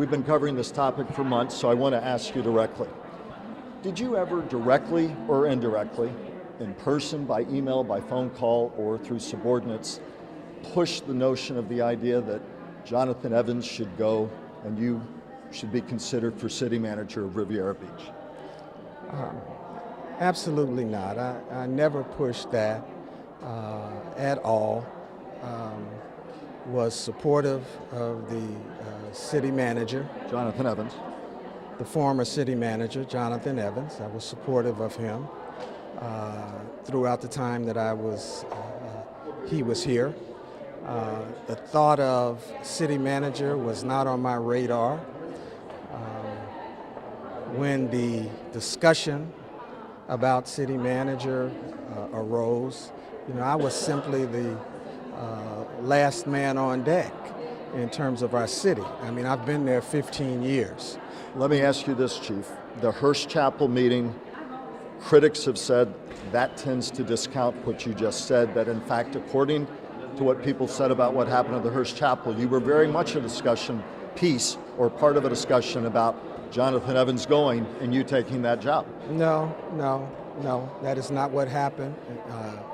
we've been covering this topic for months, so I want to ask you directly. Did you ever directly or indirectly, in person, by email, by phone call, or through subordinates, push the notion of the idea that Jonathan Evans should go and you should be considered for city manager of Riviera Beach? Absolutely not. I never pushed that at all. Was supportive of the city manager. Jonathan Evans. The former city manager, Jonathan Evans. I was supportive of him throughout the time that he was here. The thought of city manager was not on my radar. When the discussion about city manager arose, I was simply the last man on deck in terms of our city. I mean, I've been there 15 years. Let me ask you this, Chief. The Hearst Chapel meeting, critics have said that tends to discount what you just said, that in fact, according to what people said about what happened at the Hearst Chapel, you were very much a discussion piece or part of a discussion about Jonathan Evans going and you taking that job. No, that is not what happened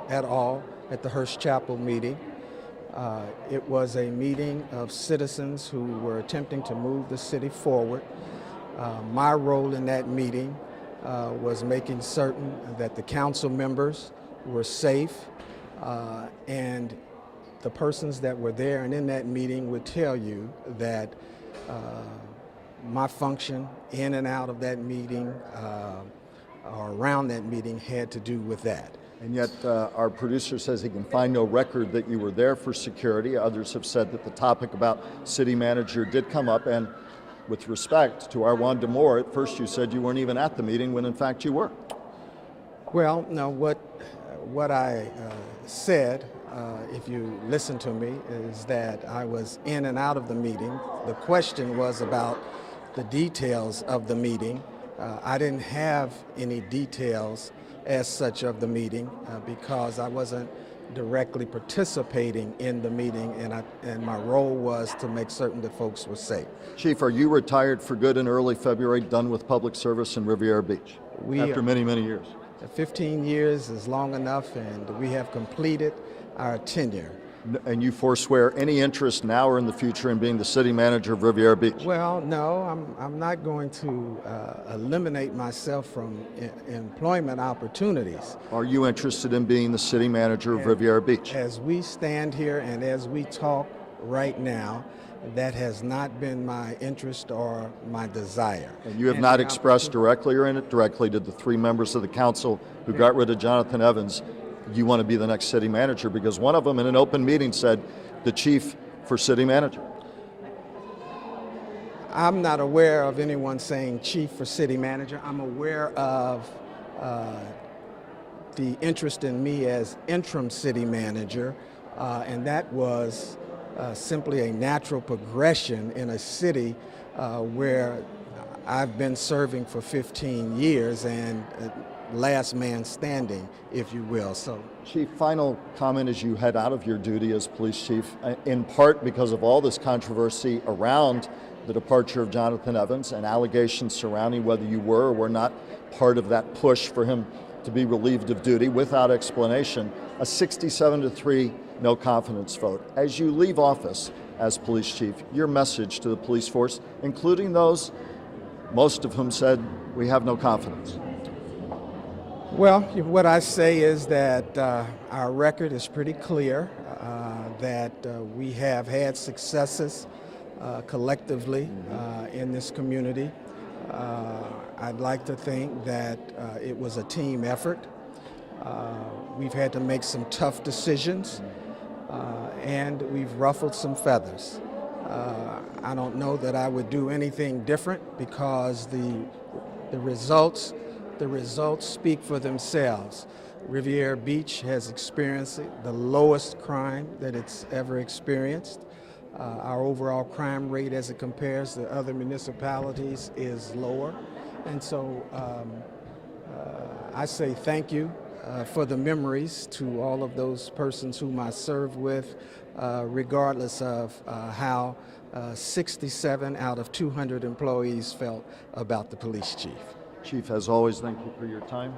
at all at the Hearst Chapel meeting. It was a meeting of citizens who were attempting to move the city forward. My role in that meeting was making certain that the council members were safe, and the persons that were there and in that meeting would tell you that my function in and out of that meeting or around that meeting had to do with that. And yet our producer says he can find no record that you were there for security. Others have said that the topic about city manager did come up, and with respect to Arwan Damore, at first you said you weren't even at the meeting when in fact you were. Well, no, what I said, if you listen to me, is that I was in and out of the meeting. The question was about the details of the meeting. I didn't have any details as such of the meeting because I wasn't directly participating in the meeting, and my role was to make certain that folks were safe. Chief, are you retired for good in early February, done with public service in Riviera Beach after many, many years? 15 years is long enough, and we have completed our tenure. And you forswear any interest now or in the future in being the city manager of Riviera Beach? Well, no, I'm not going to eliminate myself from employment opportunities. Are you interested in being the city manager of Riviera Beach? As we stand here and as we talk right now, that has not been my interest or my desire. And you have not expressed directly or indirectly to the three members of the council who got rid of Jonathan Evans, you want to be the next city manager, because one of them in an open meeting said the chief for city manager. I'm not aware of anyone saying chief for city manager. I'm aware of the interest in me as interim city manager, and that was simply a natural progression in a city where I've been serving for 15 years and last man standing, if you will. So, Chief, final comment as you head out of your duty as police chief, in part because of all this controversy around the departure of Jonathan Evans and allegations surrounding whether you were or were not part of that push for him to be relieved of duty without explanation, a 67-3 no confidence vote. As you leave office as police chief, your message to the police force, including those, most of whom said, we have no confidence. Well, what I say is that our record is pretty clear, that we have had successes collectively in this community. I'd like to think that it was a team effort. We've had to make some tough decisions, and we've ruffled some feathers. I don't know that I would do anything different because the results speak for themselves. Riviera Beach has experienced the lowest crime that it's ever experienced. Our overall crime rate as it compares to other municipalities is lower. And so I say thank you for the memories to all of those persons whom I served with, regardless of how 67 out of 200 employees felt about the police chief. Chief, as always, thank you for your time.